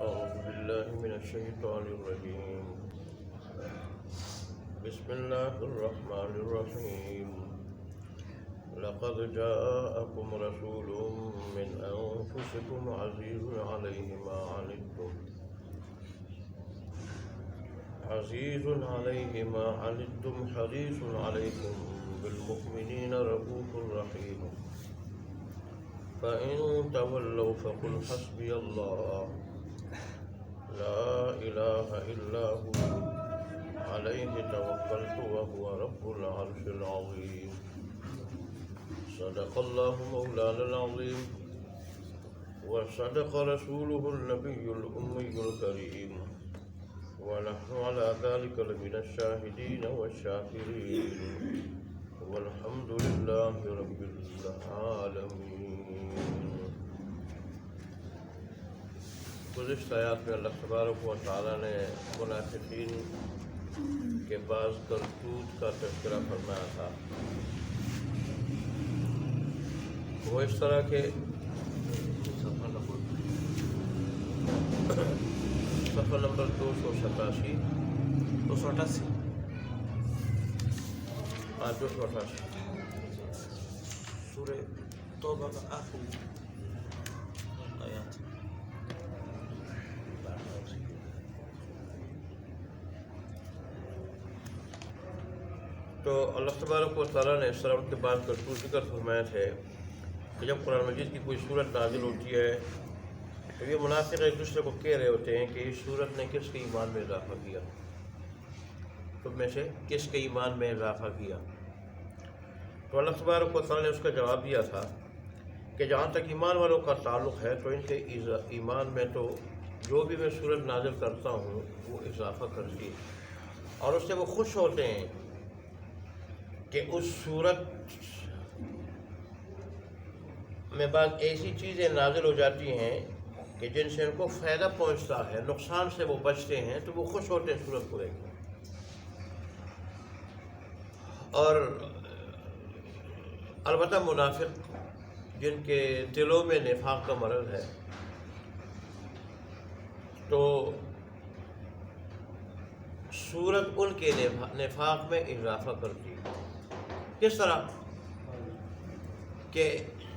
أعوذ بالله من الشيطان الرجيم. بسم الله الرحمن الرحيم. لقد جاءكم رسول من أنفسكم عزيز عليه ما عنتم حريص عليكم بالمؤمنين رؤوف رحيم. فإن تولوا فقل حسبي الله لا إله إلا هو عليه توكلت وهو رب العرش العظيم. صدق الله مولانا العظيم وصدق رسوله النبي الأمي الكريم ونحن على ذلك لمن الشاهدين والشاكرين والحمد لله رب العالمين. گزشتہ آیات میں اللہ تبارک و تعالیٰ نے منافقین کے بعض کرتوت کا تذکرہ فرمایا تھا. وہ اس طرح کے صفحہ نمبر 288 سورہ توبہ کا آخری آیات. تو اللہ تبارک و تعالیٰ نے اس طرح کے بعد کرتوت ذکر فرمائے تھے کہ جب قرآن مجید کی کوئی صورت نازل ہوتی ہے تو یہ منافق ایک دوسرے کو کہہ رہے ہوتے ہیں کہ اس صورت نے کس کے ایمان میں اضافہ کیا، تم میں سے کس کے ایمان میں اضافہ کیا. تو اللہ تبارک و تعالیٰ نے اس کا جواب دیا تھا کہ جہاں تک ایمان والوں کا تعلق ہے تو ان کے ایمان میں تو جو بھی میں صورت نازل کرتا ہوں وہ اضافہ کرتی ہے، اور اس سے وہ خوش ہوتے ہیں کہ اس صورت میں بعض ایسی چیزیں نازل ہو جاتی ہیں کہ جن سے ان کو فائدہ پہنچتا ہے، نقصان سے وہ بچتے ہیں، تو وہ خوش ہوتے ہیں صورت کو دیکھ کر. اور البتہ منافق جن کے دلوں میں نفاق کا مرض ہے تو صورت ان کے نفاق میں اضافہ کرتی ہے. کس طرح کہ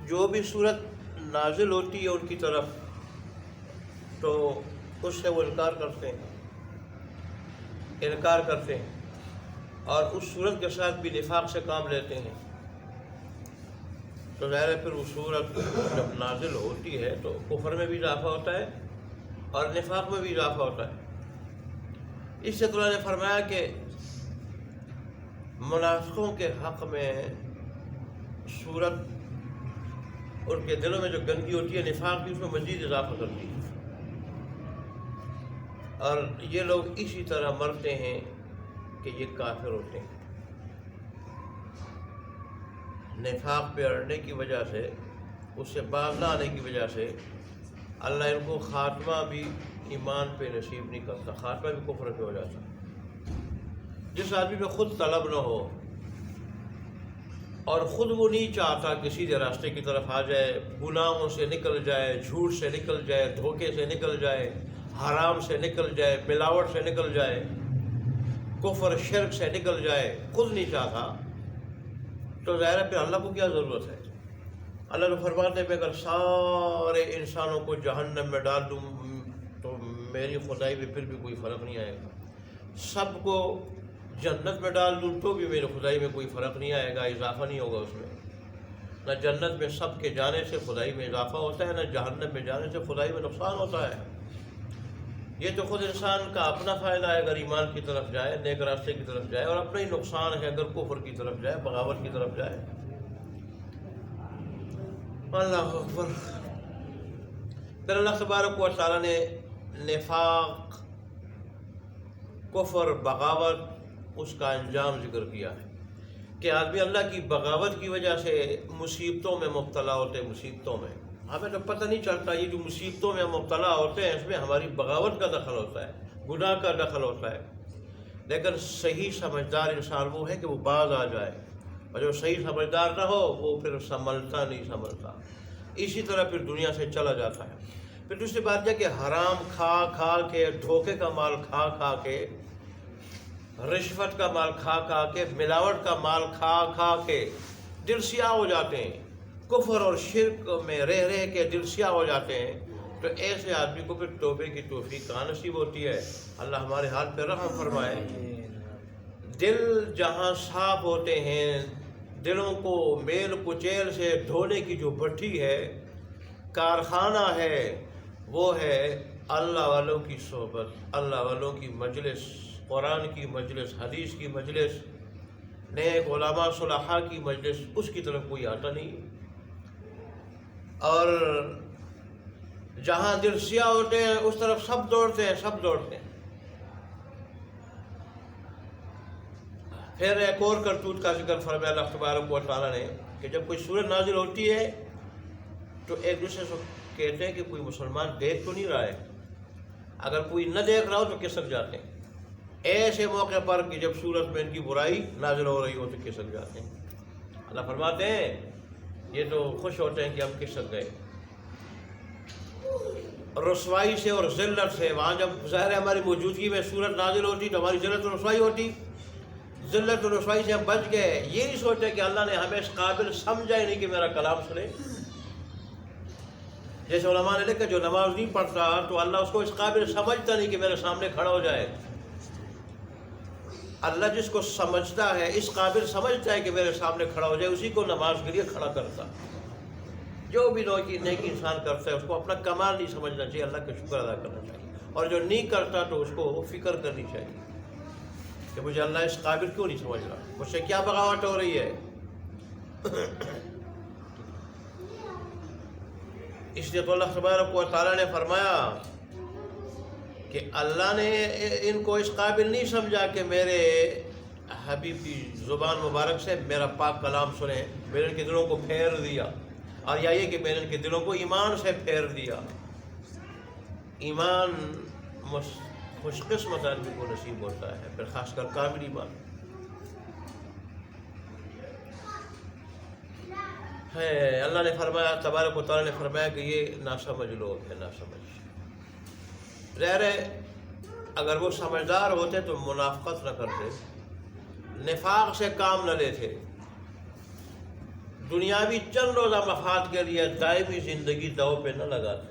جو بھی صورت نازل ہوتی ہے ان کی طرف تو اس سے وہ انکار کرتے ہیں اور اس صورت کے ساتھ بھی نفاق سے کام لیتے ہیں. تو ظاہر ہے پھر وہ صورت جب نازل ہوتی ہے تو کفر میں بھی اضافہ ہوتا ہے اور نفاق میں بھی اضافہ ہوتا ہے. اس سے اللہ نے فرمایا کہ منافقوں کے حق میں صورت ان کے دلوں میں جو گندگی ہوتی ہے، نفاق بھی اس میں مزید اضافہ کرتی ہے، اور یہ لوگ اسی طرح مرتے ہیں کہ یہ کافر ہوتے ہیں. نفاق پہ اڑنے کی وجہ سے، اس سے باز نہ آنے کی وجہ سے اللہ ان کو خاتمہ بھی ایمان پہ نصیب نہیں کرتا، خاتمہ بھی کفر پہ ہو جاتا. جس آدمی میں خود طلب نہ ہو اور خود وہ نہیں چاہتا کہ سیدھے راستے کی طرف آ جائے، گناہوں سے نکل جائے، جھوٹ سے نکل جائے، دھوکے سے نکل جائے، حرام سے نکل جائے، ملاوٹ سے نکل جائے، کفر شرک سے نکل جائے، خود نہیں چاہتا، تو ظاہر ہے پھر اللہ کو کیا ضرورت ہے. اللہ نے فرماتے ہیں اگر سارے انسانوں کو جہنم میں ڈال دوں تو میری خدائی میں پھر بھی کوئی فرق نہیں آئے گا. سب کو جنت میں ڈال دوں تو بھی میری خدائی میں کوئی فرق نہیں آئے گا، اضافہ نہیں ہوگا اس میں. نہ جنت میں سب کے جانے سے خدائی میں اضافہ ہوتا ہے، نہ جہنم میں جانے سے خدائی میں نقصان ہوتا ہے. یہ تو خود انسان کا اپنا فائدہ ہے اگر ایمان کی طرف جائے، نیک راستے کی طرف جائے، اور اپنا ہی نقصان ہے اگر کفر کی طرف جائے، بغاوت کی طرف جائے. اللہ اکبر. پھر اللہ تبارک و تعالیٰ نے نفاق، کفر، بغاوت، اس کا انجام ذکر کیا ہے کہ آدمی اللہ کی بغاوت کی وجہ سے مصیبتوں میں مبتلا ہوتے ہیں. مصیبتوں میں ہمیں تو پتہ نہیں چلتا، یہ جو مصیبتوں میں مبتلا ہوتے ہیں اس میں ہماری بغاوت کا دخل ہوتا ہے، گناہ کا دخل ہوتا ہے. لیکن صحیح سمجھدار انسان وہ ہے کہ وہ باز آ جائے، اور جو صحیح سمجھدار نہ ہو وہ پھر سنبھلتا نہیں. اسی طرح پھر دنیا سے چلا جاتا ہے. پھر دوسری بات یہ کہ حرام کھا کھا کے، دھوکے کا مال کھا کھا کے، رشوت کا مال کھا کھا کے، ملاوٹ کا مال کھا کھا کے دل سیاہ ہو جاتے ہیں، کفر اور شرک میں رہ رہ کے دل سیاہ ہو جاتے ہیں، تو ایسے آدمی کو پھر توبے کی توفیق کہاں نصیب ہوتی ہے؟ اللہ ہمارے حال پہ رحم فرمائے۔ دل جہاں صاف ہوتے ہیں، دلوں کو میل کچیل سے دھونے کی جو بھٹی ہے، کارخانہ ہے، وہ ہے اللہ والوں کی صحبت، اللہ والوں کی مجلس، قرآن کی مجلس، حدیث کی مجلس، نیک علماء صلحاء کی مجلس۔ اس کی طرف کوئی آتا نہیں، اور جہاں دل سیاہ ہوتے ہیں اس طرف سب دوڑتے ہیں، سب دوڑتے ہیں۔ پھر ایک اور کرتوت کا ذکر فرمایا اللہ تبارک و تعالیٰ نے کہ جب کوئی سورت نازل ہوتی ہے تو ایک دوسرے سے کہتے ہیں کہ کوئی مسلمان دیکھ تو نہیں رہا ہے، اگر کوئی نہ دیکھ رہا ہو تو کسک جاتے ہیں۔ ایسے موقع پر کہ جب سورت میں ان کی برائی نازل ہو رہی ہو تو کسک جاتے ہیں۔ اللہ فرماتے ہیں یہ تو خوش ہوتے ہیں کہ ہم کسک گئے، رسوائی سے اور ذلت سے۔ وہاں جب ظاہر ہماری موجودگی میں سورت نازل ہوتی تو ہماری ذلت و رسوائی ہوتی، ذلت و رسوائی سے ہم بچ گئے۔ یہ نہیں سوچتے کہ اللہ نے ہمیں اس قابل سمجھا ہی نہیں کہ میرا کلام سنے۔ جیسے علماء نے لکھا جو نماز نہیں پڑھتا تو اللہ اس کو اس قابل سمجھتا نہیں کہ میرے سامنے کھڑا ہو جائے۔ اللہ جس کو سمجھتا ہے، اس قابل سمجھتا ہے کہ میرے سامنے کھڑا ہو جائے، اسی کو نماز کے لیے کھڑا کرتا۔ جو بھی نیکی انسان کرتا ہے اس کو اپنا کمال نہیں سمجھنا چاہیے، اللہ کا شکر ادا کرنا چاہیے، اور جو نہیں کرتا تو اس کو فکر کرنی چاہیے کہ مجھے اللہ اس قابل کیوں نہیں سمجھ رہا، مجھ سے کیا بغاوت ہو رہی ہے۔ اس لیے تو اللہ تبارک و تعالیٰ نے فرمایا کہ اللہ نے ان کو اس قابل نہیں سمجھا کہ میرے حبیب کی زبان مبارک سے میرا پاک کلام سنیں، میں نے ان کے دلوں کو پھیر دیا، اور یہ کہ میں نے ان کے دلوں کو ایمان سے پھیر دیا۔ ایمان خوش قسمت آدمی کو نصیب ہوتا ہے، پھر خاص کر کامل ایمان ہے۔ اللہ نے فرمایا، تبارک و تعالیٰ نے فرمایا کہ یہ ناسمجھ لوگ ہیں، ناسمجھ۔ ظاہر ہے اگر وہ سمجھدار ہوتے تو منافقت نہ کرتے، نفاق سے کام نہ لیتے، دنیاوی چند روزہ مفاد کے لیے دائمی زندگی داؤ پہ نہ لگاتے۔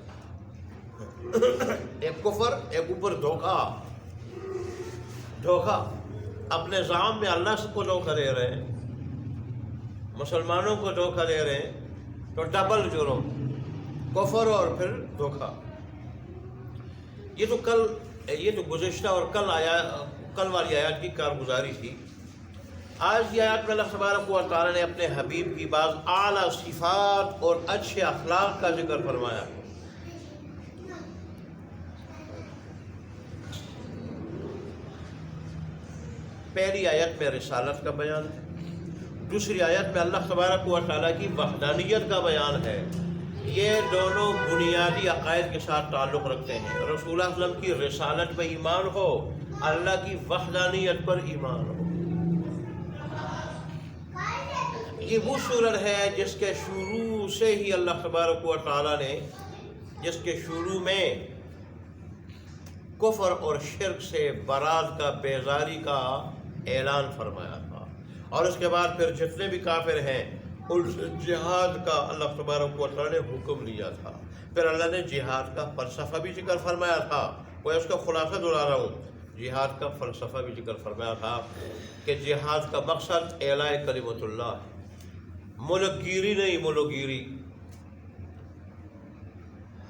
ایک کفر، ایک اوپر دھوکہ، اپنے زعم میں اللہ کو دھوکہ دے رہے ہیں، مسلمانوں کو دھوکہ دے رہے ہیں، تو ڈبل جرم، کفر اور پھر دھوکہ۔ یہ تو گزشتہ اور کل والی آیات کی کارگزاری تھی۔ آج کی آیات میں اللہ تبارک و تعالیٰ نے اپنے حبیب کی بعض اعلیٰ صفات اور اچھے اخلاق کا ذکر فرمایا۔ پہلی آیت میں رسالت کا بیان ہے، دوسری آیت میں اللہ تبارک و تعالیٰ کی وحدانیت کا بیان ہے۔ یہ دونوں بنیادی عقائد کے ساتھ تعلق رکھتے ہیں۔ رسول اللہ صلی اللہ علیہ وسلم کی رسالت پر ایمان ہو، اللہ کی وحدانیت پر ایمان ہو۔ یہ وہ سورت ہے جس کے شروع سے ہی اللہ تبارک و تعالیٰ نے، جس کے شروع میں کفر اور شرک سے برات کا، بیزاری کا اعلان فرمایا تھا، اور اس کے بعد پھر جتنے بھی کافر ہیں ان سے جہاد کا اللہ تبارک و تعالیٰ نے حکم لیا تھا۔ پھر اللہ نے جہاد کا فلسفہ بھی ذکر فرمایا تھا، وہ اس کا خلاصہ دہرا رہا ہوں۔ جہاد کا فلسفہ بھی ذکر فرمایا تھا کہ جہاد کا مقصد اعلاء کلمت اللہ ہے، ملک گیری نہیں، ملک گیری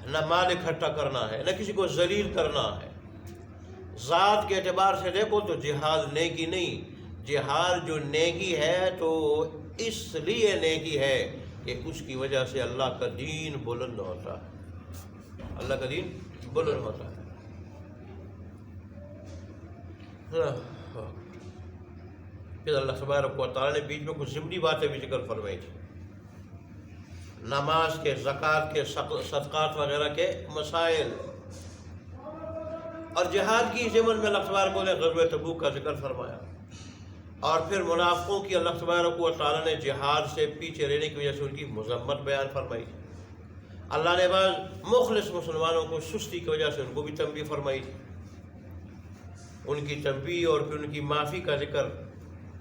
نہ مال اکٹھا کرنا ہے، نہ کسی کو ذلیل کرنا ہے۔ ذات کے اعتبار سے دیکھو تو جہاد نیکی نہیں، جہاد جو نیکی ہے تو اس لیے نیکی ہے کہ اس کی وجہ سے اللہ کا دین بلند ہوتا ہے، اللہ کا دین بلند ہوتا ہے۔ پھر اللہ تبارک و تعالیٰ نے بیچ میں کچھ ضمنی باتیں بھی ذکر فرمائی تھی، نماز کے، زکوٰۃ کے، صدقات وغیرہ کے مسائل، اور جہاد کی ضمن میں اللہ تبارک نے غزوہ تبوک کا ذکر فرمایا، اور پھر منافقوں کی اللہ تبارک و تعالیٰ نے جہاد سے پیچھے رہنے کی وجہ سے ان کی مذمت بیان فرمائی، اللہ نے بعض مخلص مسلمانوں کو سستی کی وجہ سے ان کو بھی تنبیہ فرمائی، ان کی تنبیہ اور پھر ان کی معافی کا ذکر.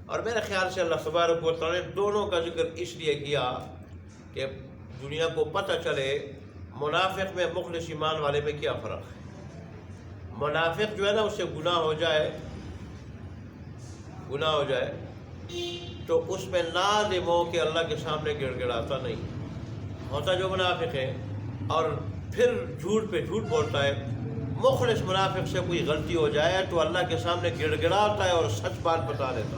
اور میرے خیال سے اللہ تبارک و تعالیٰ نے دونوں کا ذکر اس لیے کیا کہ دنیا کو پتہ چلے منافق میں مخلص ایمان والے میں کیا فرق ہے. منافق جو ہے نا، اس سے گناہ ہو جائے تو اس میں نادم ہو کہ اللہ کے سامنے گڑ گڑاتا نہیں ہوتا جو منافق ہے، اور پھر جھوٹ پہ جھوٹ بولتا ہے. مخلص منافق سے کوئی غلطی ہو جائے تو اللہ کے سامنے گڑ گڑاتا ہے اور سچ بات بتا دیتا.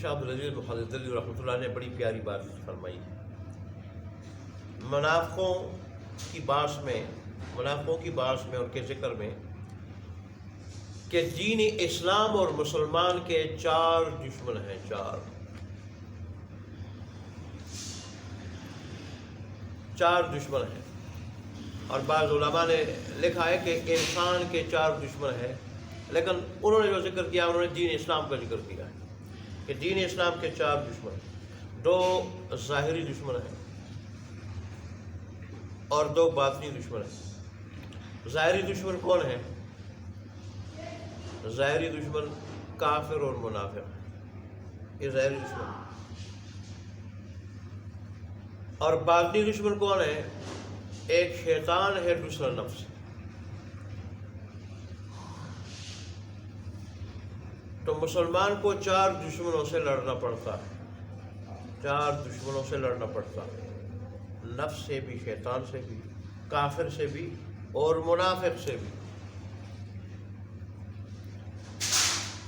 شاہ عبدالعزیز محدث دہلوی رحمۃ اللہ نے بڑی پیاری بات فرمائی منافقوں کی باس میں ان کے ذکر میں کہ دین اسلام اور مسلمان کے 4 دشمن ہیں. 4 دشمن ہیں. اور بعض علماء نے لکھا ہے کہ انسان کے 4 دشمن ہیں، لیکن انہوں نے جو ذکر کیا انہوں نے دین اسلام کا ذکر کیا ہے کہ دین اسلام کے 4 دشمن ہیں. 2 ظاہری دشمن ہیں اور 2 باطنی دشمن ہیں. ظاہری دشمن کون ہیں؟ ظاہری دشمن کافر اور منافق، یہ ظاہری دشمن. اور باطنی دشمن کون ہے؟ ایک شیطان ہے، دوسرا نفس. تو مسلمان کو 4 دشمنوں سے لڑنا پڑتا ہے. 4 دشمنوں سے لڑنا پڑتا ہے، نفس سے بھی، شیطان سے بھی، کافر سے بھی اور منافق سے بھی.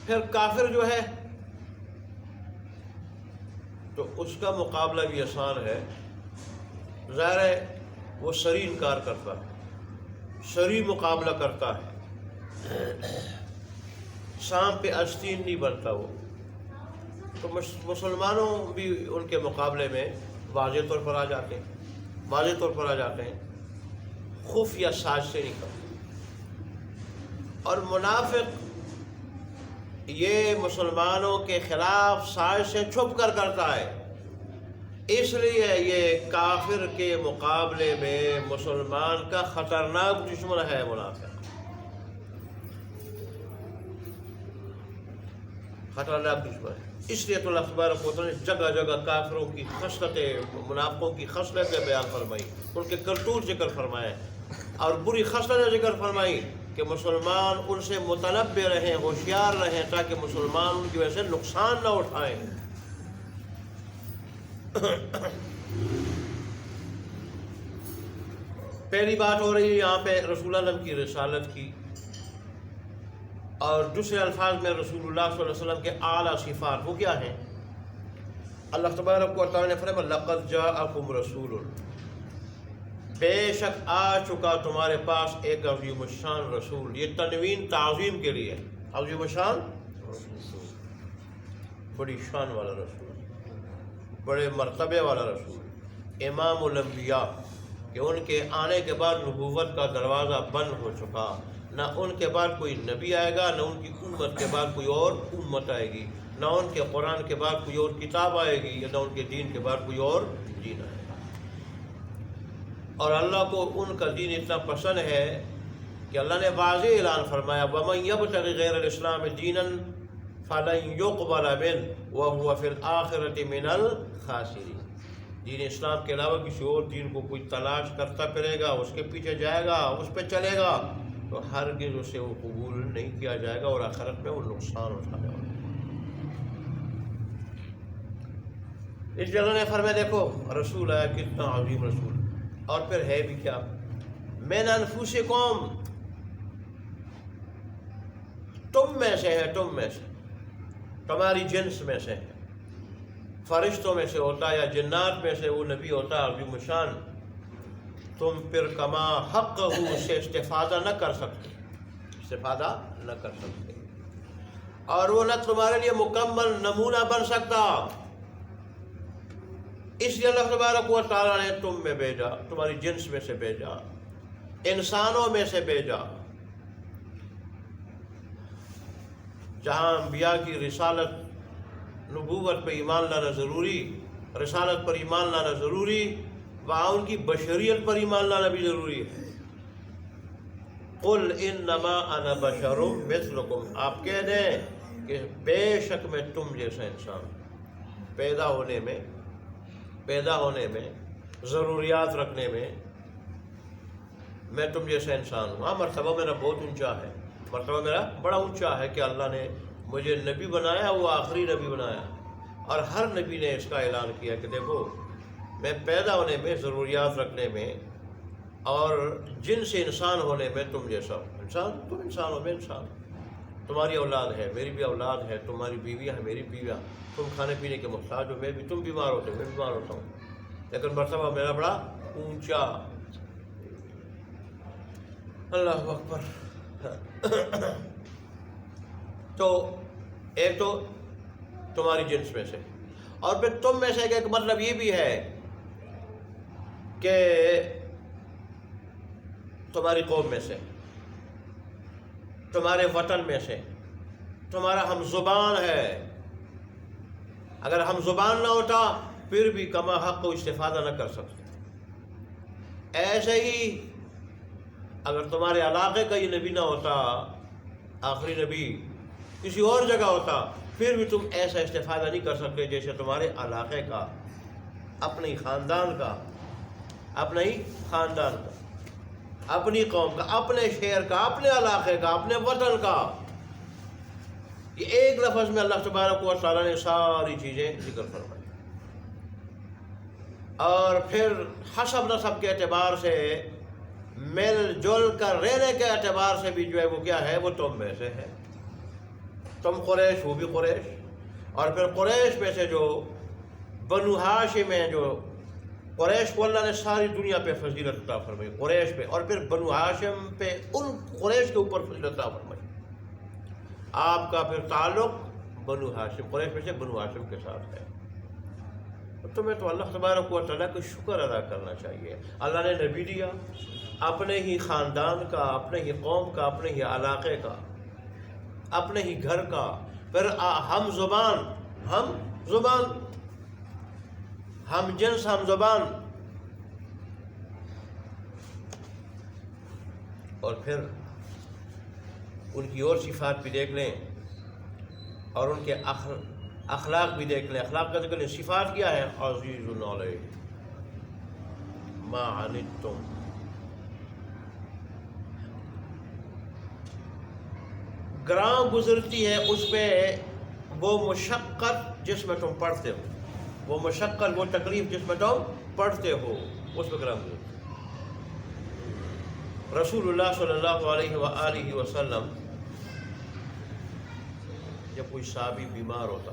پھر کافر جو ہے تو اس کا مقابلہ بھی آسان ہے. ظاہر ہے وہ سری انکار کرتا ہے، سری مقابلہ کرتا ہے، سام پہ آستین نہیں بنتا وہ. تو مسلمانوں بھی ان کے مقابلے میں واضح طور پر آ جاتے ہیں، خفیہ ساز سے نہیں کرتے. اور منافق یہ مسلمانوں کے خلاف سازش سے چھپ کر کرتا ہے. اس لیے یہ کافر کے مقابلے میں مسلمان کا خطرناک دشمن ہے منافق، خطرناک دشمن ہے. اس لیے تو اللہ تبارک و تعالیٰ نے جگہ جگہ کافروں کی خصلتیں، منافقوں کی خصلتیں بیان فرمائی، ان کے کرتوت ذکر فرمائے اور بری خصلتیں ذکر فرمائی کہ مسلمان ان سے متنبہ رہیں، ہوشیار رہیں، تاکہ مسلمان ان کی وجہ سے نقصان نہ اٹھائیں. پہلی بات ہو رہی ہے یہاں پہ رسول اللہ کی رسالت کی، اور دوسرے الفاظ میں رسول اللہ صلی اللہ علیہ وسلم کے اعلیٰ صفات وہ کیا ہیں؟ اللہ تبارک و تعالیٰ نے فرمایا لقد جاءکم رسول، بے شک آ چکا تمہارے پاس ایک عظیم الشان رسول. یہ تنوین تعظیم کے لیے، عظیم الشان بڑی شان والا رسول، بڑے مرتبے والا رسول، امام الانبیاء کہ ان کے آنے کے بعد نبوت کا دروازہ بند ہو چکا. نہ ان کے بعد کوئی نبی آئے گا، نہ ان کی امت کے بعد کوئی اور امت آئے گی، نہ ان کے قرآن کے بعد کوئی اور کتاب آئے گی، نہ ان کے دین کے بعد کوئی اور دین آئے گا. اور اللہ کو ان کا دین اتنا پسند ہے کہ اللہ نے واضح اعلان فرمایا وَمَن يَبْتَغِ غَيْرَ الْإِسْلَامِ دِينًا فَلَن يُقْبَلَ مِنْهُ وَهُوَ فِي الْآخِرَةِ مِنَ الْخَاسِرِينَ. دین اسلام کے علاوہ کسی اور دین کو کوئی تلاش کرتا پھرے گا، اس کے پیچھے جائے گا، اس پہ چلے گا، تو ہرگز اسے وہ قبول نہیں کیا جائے گا اور آخرت میں وہ نقصان اٹھانے والا. اس جگہ نے فرمایا دیکھو رسول آیا، کتنا عظیم رسول، اور پھر ہے بھی کیا؟ من انفسکم، تم میں سے ہے، تم میں سے، تمہاری جنس میں سے ہے. فرشتوں میں سے ہوتا یا جنات میں سے وہ نبی ہوتا عظیم الشان، تم پھر کما حق ہو سے استفادہ نہ کر سکتے، اور وہ نہ تمہارے لیے مکمل نمونہ بن سکتا. اس لیے اللہ تبارک و تعالیٰ نے تم میں بھیجا، تمہاری جنس میں سے بھیجا، انسانوں میں سے بھیجا. جہاں انبیاء کی رسالت نبوت پہ ایمان لانا ضروری، رسالت پر ایمان لانا ضروری، وہاں ان کی بشریت پر ایمان لانا بھی ضروری ہے۔ قل انما انا بشر مثلکم، آپ کہہ دیں کہ بے شک میں تم جیسا انسان، پیدا ہونے میں ضروریات رکھنے میں تم جیسا انسان ہوں۔ ہاں مرتبہ میرا بہت اونچا ہے، مرتبہ میرا بڑا اونچا ہے کہ اللہ نے مجھے نبی بنایا، وہ آخری نبی بنایا، اور ہر نبی نے اس کا اعلان کیا کہ دیکھو میں پیدا ہونے میں، ضروریات رکھنے میں، اور جن سے انسان ہونے میں تم جیسا ہو۔ انسان تم انسان ہو، میں انسان ہوں، تمہاری اولاد ہے، میری بھی اولاد ہے، تمہاری بیویاں ہیں، میری بیویاں، تم کھانے پینے کے محتاج ہو، میں بھی، تم بیمار ہوتے ہو، میں بیمار ہوتا ہوں، لیکن مرتبہ میرا بڑا اونچا۔ اللہ اکبر۔ تو ایک تو تمہاری جنس میں سے، اور پھر تم میں سے ایک مطلب یہ بھی ہے کہ تمہاری قوم میں سے، تمہارے وطن میں سے، تمہارا ہم زبان ہے۔ اگر ہم زبان نہ ہوتا پھر بھی کما حق کو استفادہ نہ کر سکتے۔ ایسے ہی اگر تمہارے علاقے کا یہ نبی نہ ہوتا، آخری نبی کسی اور جگہ ہوتا، پھر بھی تم ایسا استفادہ نہیں کر سکتے جیسے تمہارے علاقے کا، اپنے خاندان کا، اپنے ہی خاندان کا، اپنی قوم کا، اپنے شہر کا، اپنے علاقے کا، اپنے وطن کا۔ یہ ایک لفظ میں اللہ تبارک و تعالیٰ نے ساری چیزیں ذکر فرمائی، اور پھر حسب نسب کے اعتبار سے، مل جل کر رہنے کے اعتبار سے بھی جو ہے وہ کیا ہے، وہ تم میں سے ہے۔ تم قریش، وہ بھی قریش، اور پھر قریش میں سے جو بنو ہاشم ہیں، جو قریش کو اللہ نے ساری دنیا پہ فضیلت عطا فرمائی، قریش پہ، اور پھر بنو ہاشم پہ، ان قریش کے اوپر فضیلت عطا فرمائی۔ آپ کا پھر تعلق بنو ہاشم، قریش میں سے بنو ہاشم کے ساتھ ہے۔ تمہیں تو اللہ تبارک و تعالیٰ کا شکر ادا کرنا چاہیے، اللہ نے نبی دیا، اپنے ہی خاندان کا، اپنے ہی قوم کا، اپنے ہی علاقے کا، اپنے ہی گھر کا، پھر ہم زبان، ہم جنس، ہم زبان، اور پھر ان کی اور صفات بھی دیکھ لیں، اور ان کے اخلاق بھی دیکھ لیں۔ اخلاق کا ذکر، صفات کیا ہے؟ عزیز علیہ ما عنتم، گراں گزرتی ہے اس پہ وہ مشقت جس میں تم پڑھتے ہو، وہ مشقت، وہ تکلیف جس میں تم پڑھتے ہو، اس پہ گراں گزرتی ہے۔ رسول اللہ صلی اللہ علیہ وآلہ وسلم جب کوئی صحابی بیمار ہوتا،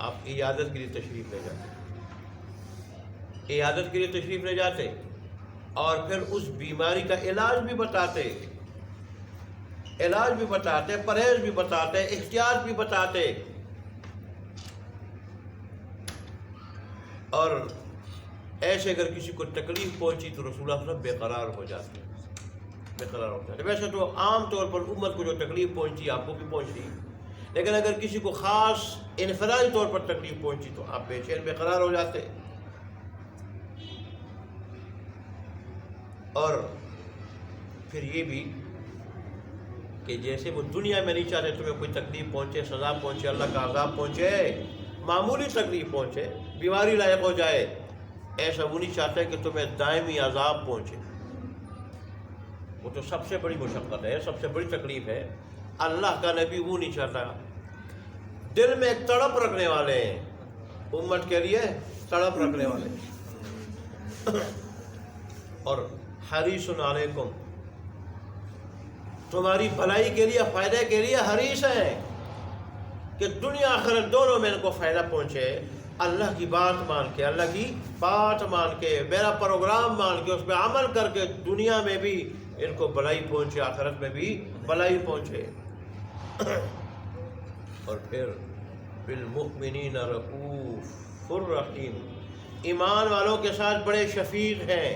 آپ عیادت کے لیے تشریف لے جاتے، عیادت کے لیے تشریف لے جاتے، اور پھر اس بیماری کا علاج بھی بتاتے، پرہیز بھی بتاتے، احتیاط بھی بتاتے، اور ایسے اگر کسی کو تکلیف پہنچی تو رسول اللہ صلی اللہ علیہ وسلم بے قرار ہو جاتے۔ ویسے تو عام طور پر امت کو جو تکلیف پہنچی آپ کو بھی پہنچتی، لیکن اگر کسی کو خاص انفرادی طور پر تکلیف پہنچی تو آپ بے چین، بے قرار ہو جاتے۔ اور پھر یہ بھی کہ جیسے وہ دنیا میں نہیں چاہتے تمہیں کوئی تکلیف پہنچے، سزا پہنچے، اللہ کا عذاب پہنچے، معمولی تکلیف پہنچے، بیماری لائق ہو جائے، ایسا وہ نہیں چاہتے کہ تمہیں دائمی عذاب پہنچے۔ وہ تو سب سے بڑی مشقت ہے، سب سے بڑی تکلیف ہے۔ اللہ کا نبی وہ نہیں چاہتا۔ دل میں ایک تڑپ رکھنے والے ہیں، امت کے لیے تڑپ رکھنے والے، اور حریص علیکم، تمہاری بھلائی کے لیے، فائدے کے لیے حریص ہیں کہ دنیا آخرت دونوں میں ان کو فائدہ پہنچے۔ اللہ کی بات مان کے، اللہ کی بات مان کے، میرا پروگرام مان کے، اس پہ عمل کر کے دنیا میں بھی ان کو بھلائی پہنچے، آخرت میں بھی بھلائی پہنچے۔ اور پھر بالمؤمنین رؤوف الرحیم، ایمان والوں کے ساتھ بڑے شفیق ہیں،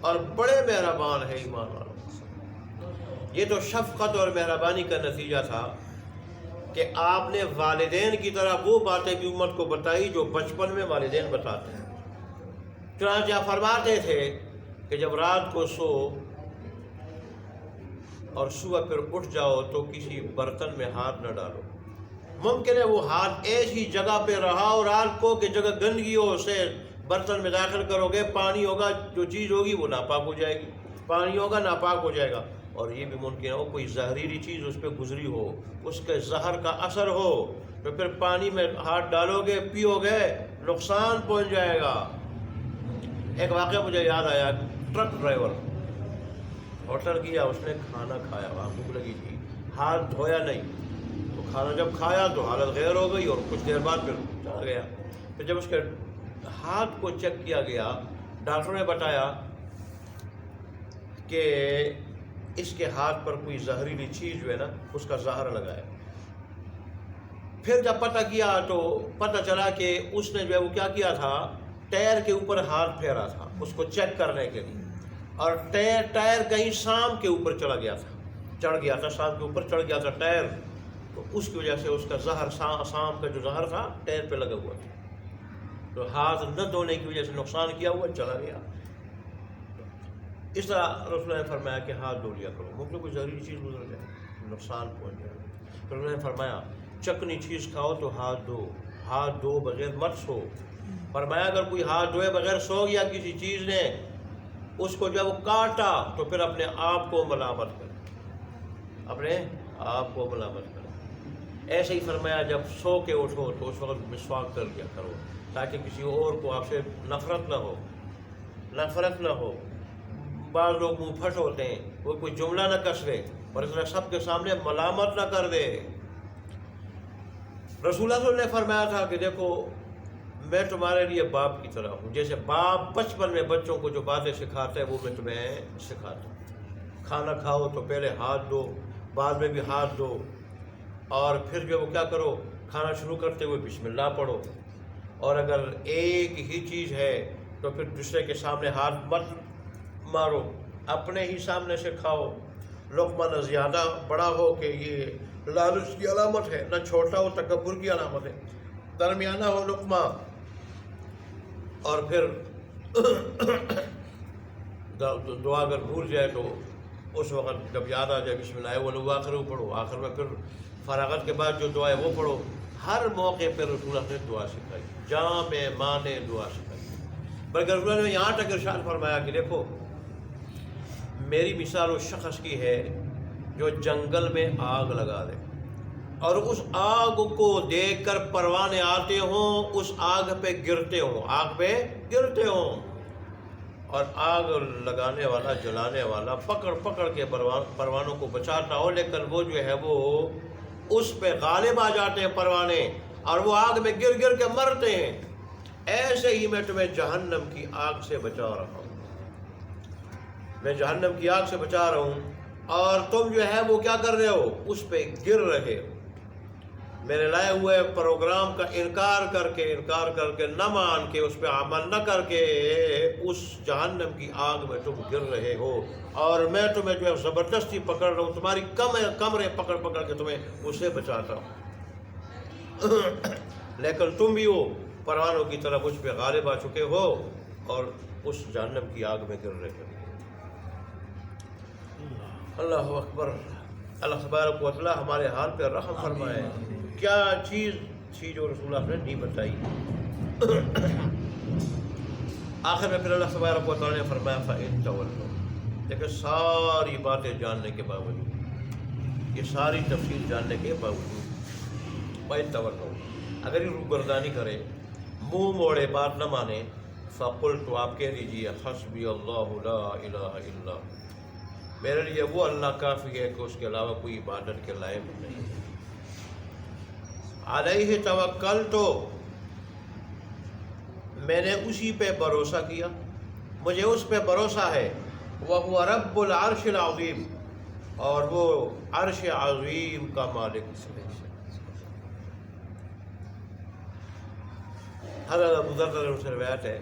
اور بڑے مہربان ہیں ایمان والوں۔ یہ تو شفقت اور مہربانی کا نتیجہ تھا کہ آپ نے والدین کی طرح وہ باتیں بھی امت کو بتائی جو بچپن میں والدین بتاتے ہیں۔ چنانچہ فرماتے تھے کہ جب رات کو سو اور صبح پھر اٹھ جاؤ تو کسی برتن میں ہاتھ نہ ڈالو۔ ممکن ہے وہ ہاتھ ایسی جگہ پہ رہا اور رات کو کہ جگہ گندگی ہو اسے برتن میں داخل کرو گے، پانی ہوگا، جو چیز ہوگی وہ ناپاک ہو جائے گی، پانی ہوگا ناپاک ہو جائے گا۔ اور یہ بھی ممکن ہو کوئی زہریلی چیز اس پہ گزری ہو، اس کے زہر کا اثر ہو، تو پھر پانی میں ہاتھ ڈالو گے، پیو گے، نقصان پہنچ جائے گا۔ ایک واقعہ مجھے یاد آیا، ٹرک ڈرائیور ہوٹل گیا، اس نے کھانا کھایا، وہاں بھوک لگی تھی، ہاتھ دھویا نہیں، تو کھانا جب کھایا تو حالت غیر ہو گئی اور کچھ دیر بعد پھر چلا گیا۔ پھر جب اس کے ہاتھ کو چیک کیا گیا، ڈاکٹر نے بتایا کہ اس کے ہاتھ پر کوئی زہریلی چیز جو ہے نا اس کا زہر لگا ہے۔ پھر جب پتہ کیا تو پتہ چلا کہ اس نے جو ہے وہ کیا کیا تھا، ٹائر کے اوپر ہاتھ پھیرا تھا اس کو چیک کرنے کے لیے، اور ٹائر کہیں سام کے اوپر چڑھ گیا تھا، سام کے اوپر چڑھ گیا تھا ٹائر، تو اس کی وجہ سے اس کا زہر، سام کا جو زہر تھا ٹائر پہ لگا ہوا تھا، تو ہاتھ نہ دھونے کی وجہ سے نقصان کیا ہوا چلا گیا۔ اس طرح رسول اللہ نے فرمایا کہ ہاتھ دھو لیا کرو، ممکن کوئی ضروری چیز گزر جائے، نقصان پہنچ جائے۔ رسول اللہ نے فرمایا چکنی چیز کھاؤ تو ہاتھ دھو بغیر مت سو۔ فرمایا اگر کوئی ہاتھ دھوئے بغیر سو گیا، کسی چیز نے اس کو جب کاٹا تو پھر اپنے آپ کو ملامت کرے، اپنے آپ کو ملامت کرے۔ ایسے ہی فرمایا جب سو کے اٹھو تو اس وقت مسواک کر لیا کرو تاکہ کسی اور کو آپ سے نفرت نہ ہو۔ بعض لوگ منہ پھٹ ہوتے ہیں، وہ کوئی جملہ نہ کسرے اور اس طرح سب کے سامنے ملامت نہ کر دے۔ رسول اللہ صلی اللہ علیہ وسلم نے فرمایا تھا کہ دیکھو میں تمہارے لیے باپ کی طرح ہوں، جیسے باپ بچپن میں بچوں کو جو باتیں سکھاتے ہیں وہ میں تمہیں سکھاتا ہوں۔ کھانا کھاؤ تو پہلے ہاتھ دھو، بعد میں بھی ہاتھ دھو، اور پھر جو وہ کیا کرو، کھانا شروع کرتے ہوئے بسم اللہ پڑھو، اور اگر ایک ہی چیز ہے تو پھر دوسرے کے سامنے ہاتھ مت مارو، اپنے ہی سامنے سے کھاؤ۔ لقمہ نہ زیادہ بڑا ہو کہ یہ لالچ کی علامت ہے، نہ چھوٹا ہو تکبر کی علامت ہے، درمیانہ ہو لقمہ۔ اور پھر دعا اگر بھول جائے تو اس وقت جب یاد آ جائے بسم اللہ اول آخر وہ پڑھو، آخر میں پھر فراغت کے بعد جو دعا ہے وہ پڑھو۔ ہر موقع پہ رسول اللہ نے دعا سکھائی، جامع معنی دعا سکھائی۔ بلکہ رسول اللہ نے یہاں تک ارشاد فرمایا کہ دیکھو میری مثال اس شخص کی ہے جو جنگل میں آگ لگا دے اور اس آگ کو دیکھ کر پروانے آتے ہوں، اس آگ پہ گرتے ہوں، اور آگ لگانے والا، جلانے والا پکڑ کے پروانوں کو بچاتا ہو، لیکن وہ جو ہے وہ اس پہ غالب آ جاتے ہیں پروانے، اور وہ آگ میں گر کے مرتے ہیں۔ ایسے ہی میں تمہیں جہنم کی آگ سے بچا رہا ہوں، اور تم جو ہے وہ کیا کر رہے ہو، اس پہ گر رہے ہو، میرے لائے ہوئے پروگرام کا انکار کر کے نہ مان کے، اس پہ عمل نہ کر کے اس جہنم کی آگ میں تم گر رہے ہو، اور میں تمہیں جو ہے زبردستی پکڑ رہا ہوں، تمہاری کمریں پکڑ کے تمہیں اس سے بچاتا ہوں۔ لیکن تم بھی ہو پروانوں کی طرف اس پہ غالب آ چکے ہو اور اس جہنم کی آگ میں گر رہے ہو۔ اللہ اکبر۔ اللہ تبارک و تعالی ہمارے حال پہ رحم فرمائے۔ کیا چیز تھی جو رسول اللہ نے نہیں بتائی۔ آخر میں پھر اللہ تبارک و تعالی نے فرمایا فَإِن تَوَلَّوْا، لیکن ساری باتیں جاننے کے باوجود، یہ ساری تفصیل جاننے کے باوجود، فَإِن تَوَلَّوْا، اگر یہ روگردانی کرے، منہ موڑے، بات نہ مانے، فَقُلْ، تو آپ کہہ دیجئے حسبی اللہ لا الہ الا، میرے لیے وہ اللہ کافی ہے کہ اس کے علاوہ کوئی عبادت کے لائق نہیں، علیہ توکلت، میں نے اسی پہ بھروسہ کیا، مجھے اس پہ بھروسہ ہے، وَهُوَ رَبُّ الْعَرْشِ الْعَظِيمِ، اور وہ عرش عظیم کا مالک ہے۔ حضرت ابو ذر رضی اللہ عنہ سے روایت ہے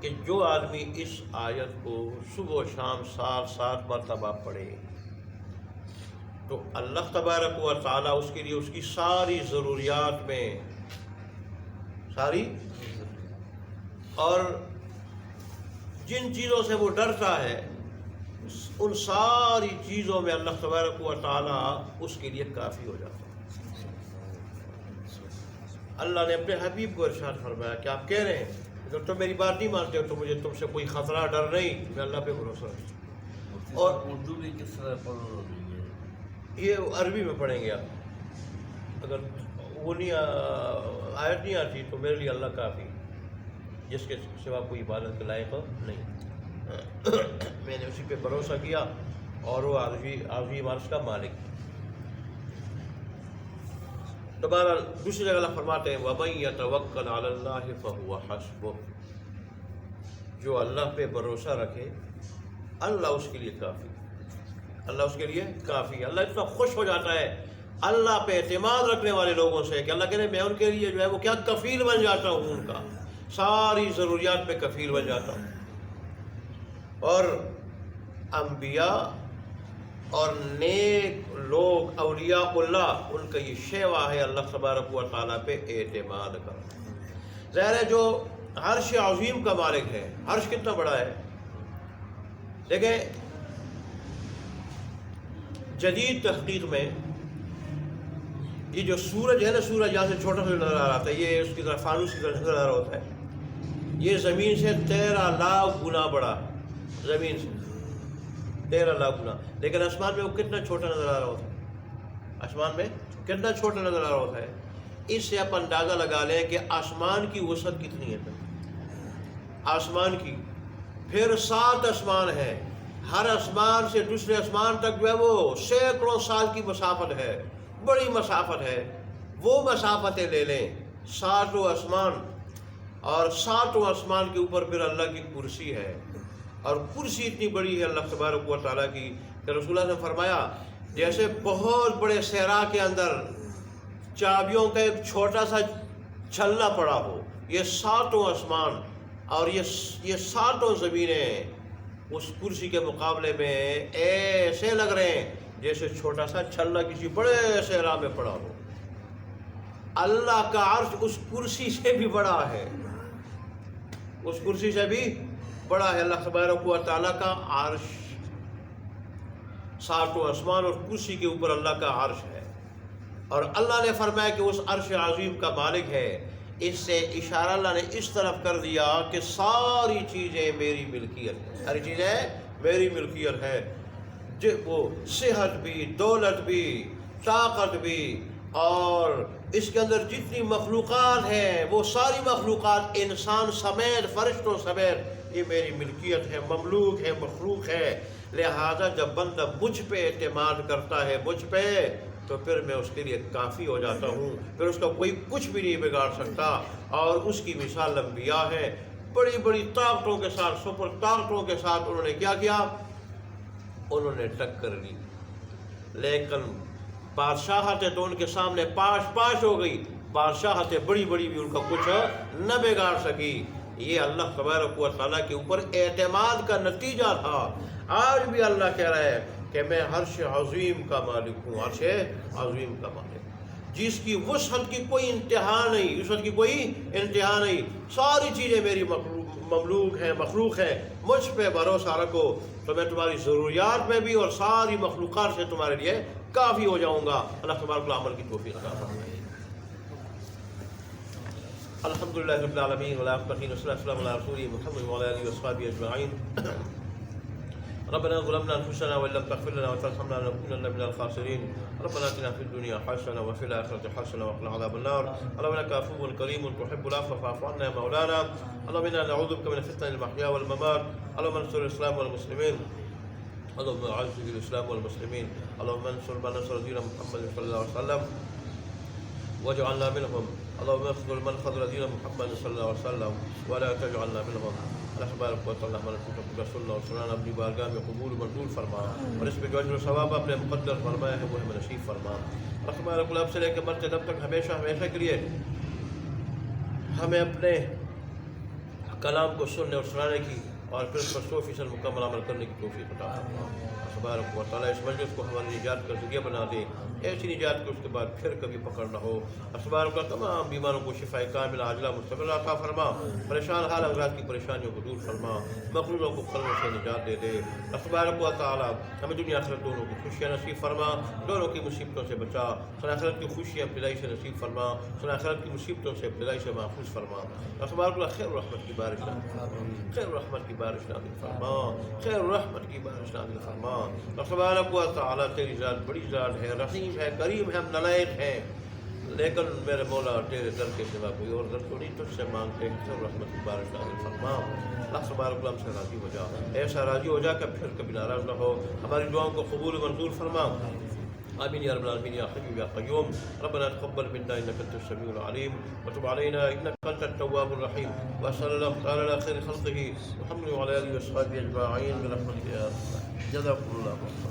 کہ جو آدمی اس آیت کو صبح و شام 7 مرتبہ پڑھے، تو اللہ تبارک و تعالیٰ اس کے لیے اس کی ساری ضروریات میں ساری اور جن چیزوں سے وہ ڈرتا ہے ان ساری چیزوں میں اللہ تبارک و تعالیٰ اس کے لیے کافی ہو جاتا ہے۔ اللہ نے اپنے حبیب کو ارشاد فرمایا کہ آپ کہہ رہے ہیں اگر تم میری بات نہیں مانتے ہو تو مجھے تم سے کوئی خطرہ ڈر نہیں، میں اللہ پہ بھروسہ رکھتا ہوں۔ اور اردو بھی کس طرح پڑھ رہی ہے؟ یہ عربی میں پڑھیں گے آپ، اگر وہ نہیں آیت نہیں آتی تو میرے لیے اللہ کافی، جس کے سوا کوئی عبادت کے لائق نہیں۔ میں نے اسی پہ بھروسہ کیا اور وہ عظیم عرش کا مالک۔ دوبارہ دوسری جگہ اللہ فرماتے ہیں وَمَن يَتَوَكَّلْ عَلَى اللَّهِ فَهُوَ حَسْبُهُ، جو اللہ پہ بھروسہ رکھے اللہ اس کے لیے کافی، اللہ اس کے لیے کافی ہے۔ اللہ اتنا خوش ہو جاتا ہے اللہ پہ اعتماد رکھنے والے لوگوں سے کہ اللہ کہتے ہیں میں ان کے لیے جو ہے وہ کیا کفیل بن جاتا ہوں، ان کا ساری ضروریات پہ کفیل بن جاتا ہوں۔ اور انبیاء اور نیک لوگ اولیاء اللہ ان کا یہ شیوا ہے اللہ تبارک و تعالیٰ پہ اعتماد کرنا۔ ظاہر ہے جو عرش عظیم کا مالک ہے، عرش کتنا بڑا ہے دیکھیں، جدید تحقیق میں یہ جو سورج ہے نا، سورج یہاں سے چھوٹا سا نظر آ رہا تھا، یہ اس کی طرح فانوس کی طرح نظر آ رہا ہوتا ہے، یہ زمین سے 13 لاکھ گنا بڑا، زمین سے 13 لاکھ گنا، لیکن آسمان میں وہ کتنا چھوٹا نظر آ رہا ہوتا ہے، آسمان میں کتنا چھوٹا نظر آ رہا ہوتا ہے۔ اس سے آپ اندازہ لگا لیں کہ آسمان کی وسعت کتنی ہے، آسمان کی پھر 7 آسمان ہے، ہر آسمان سے دوسرے آسمان تک جو ہے وہ سینکڑوں سال کی مسافت ہے، بڑی مسافت ہے۔ وہ مسافتیں لے لیں 7 آسمان، اور 7 آسمان کے اوپر پھر اللہ کی کرسی ہے، اور کرسی اتنی بڑی ہے اللہ تبارک و تعالیٰ کی کہ رسول اللہ نے فرمایا جیسے بہت بڑے صحرا کے اندر چابیوں کا ایک چھوٹا سا چھلنا پڑا ہو، یہ 7 آسمان اور یہ 7 زمینیں اس کرسی کے مقابلے میں ایسے لگ رہے ہیں جیسے چھوٹا سا چھلنا کسی بڑے صحرا میں پڑا ہو۔ اللہ کا عرش اس کرسی سے بھی بڑا ہے، اس کرسی سے بھی بڑا ہے اللہ تبارک و تعالیٰ کا عرش۔ 7 آسمان اور کرسی کے اوپر اللہ کا عرش ہے، اور اللہ نے فرمایا کہ اس عرش عظیم کا مالک ہے۔ اس سے اشارہ اللہ نے اس طرف کر دیا کہ ساری چیزیں میری ملکیت ہے، ساری چیزیں میری ملکیت ہے، وہ صحت بھی، دولت بھی، طاقت بھی، اور اس کے اندر جتنی مخلوقات ہیں وہ ساری مخلوقات انسان سمیت فرشتوں سمیت یہ میری ملکیت ہے، مملوک ہے، مخلوق ہے۔ لہذا جب بندہ مجھ پہ اعتماد کرتا ہے، مجھ پہ، تو پھر میں اس کے لیے کافی ہو جاتا ہوں، پھر اس کا کوئی کچھ بھی نہیں بگاڑ سکتا۔ اور اس کی مثال انبیاء ہے، بڑی بڑی طاقتوں کے ساتھ، سپر طاقتوں کے ساتھ انہوں نے کیا کیا، انہوں نے ٹکر لی، لیکن بادشاہتیں تو ان کے سامنے پاش ہو گئی، بادشاہتیں بڑی بڑی بھی ان کا کچھ نہ بگاڑ سکی۔ یہ اللہ تبارک و تعالیٰ کے اوپر اعتماد کا نتیجہ تھا۔ آج بھی اللہ کہہ رہا ہے کہ میں عرش عظیم کا مالک ہوں، عرش عظیم کا مالک، جس کی وسعت کی کوئی انتہا نہیں، وسعت کی کوئی انتہا نہیں، ساری چیزیں میری مملوک ہیں، مخلوق ہیں۔ مجھ پہ بھروسہ رکھو تو میں تمہاری ضروریات میں بھی اور ساری مخلوقات سے تمہارے لیے کافی ہو جاؤں گا۔ اللہ تبارک و عمل کی توفیق عطا فرمائے۔ الحمدللہ رب العالمین والصلاة والسلام علی رسول محمد وعلی آلہ وصحبہ اجمعین۔ ربنا ظلمنا انفسنا وان لم تغفر لنا وترحمنا لنكونن من الخاسرين۔ ربنا اتنا في الدنيا حسنة وفي الآخرة حسنة وقنا عذاب النار۔ اللهم انك عفو كريم تحب العفو فاعف عنا يا مولانا۔ اللهم انا نعوذ بك من فتنة المحيا والممات۔ اللهم انصر الاسلام والمسلمين، اللهم اعز الاسلام والمسلمين، اللهم انصر من نصر دين محمد صلى الله عليه وسلم واجعلنا منهم، اللهم اخذل من خذل دين محمد صلی اللہ علیہ وسلم ولا تجعلنا منهم۔ اللہ تبارک و تعالیٰ ہمارے رسول اور سنانا اپنی بارگاہ میں قبول منظور فرما، اور اس پہ جو اجر و ثواب اپنے مقدر فرمایا ہے وہ ہمیں نصیب فرما۔ اللہ تبارک و تعالیٰ سے لے کے مرتے دم تک ہمیشہ ہمیشہ کے لیے ہمیں اپنے کلام کو سننے اور سنانے کی اور پھر اس پر 100% مکمل عمل کرنے کی توفیق عطا فرما۔ تبارک و تعالیٰ اس مجلس کو ہماری نجات کا ذریعہ بنا دے، ایسی نجات کہ اس کے بعد پھر کبھی پکڑ نہ ہو۔ تبارک و تمام بیماروں کو شفاء کامل عاجلہ مستقل عطا فرما، پریشان حال افراد کی پریشانیوں کو دور فرما، مقروضوں کو قرضوں سے نجات دے دے۔ تبارک و تعالیٰ ہمیں دنیا آخرت دونوں کی خوشیاں نصیب فرما، دونوں کی مصیبتوں سے بچا، آخرت کی خوشیاں ابتدائی سے نصیب فرما، آخرت کی مصیبتوں سے ابتدائی سے محفوظ فرما۔ تبارک اللہ خیر رحمت کی بارش نازل فرما، خیر رحمت کی بارش نازل فرما، خیر رحمت کی بارش نازل فرما۔ تبارک و تعالیٰ تیری ذات بڑی ذات ہے، رحیم ہے، کریم ہے، ہم نالائق ہیں، لیکن میرے مولا تیرے در کے سوا کوئی اور در کو نہیں، تجھ سے مانگتے ہیں، خیر رحمت کی بارش نازل فرما۔ اللہ تبارک اللہ ہم سے راضی ہو جا، ایسا راضی ہو جا کہ پھر کبھی ناراض نہ ہو، ہماری دعاؤں کو قبول و منظور فرما۔ آمين يا رب العالمين يا حي يا قيوم. ربنا تقبل منا انك انت السميع العليم وتب علينا انك انت التواب الرحيم. وصلى الله تعالى على خير خلقه محمد وعلى اله وصحبه اجمعين برحمتك يا رب. جزاكم الله خيرا.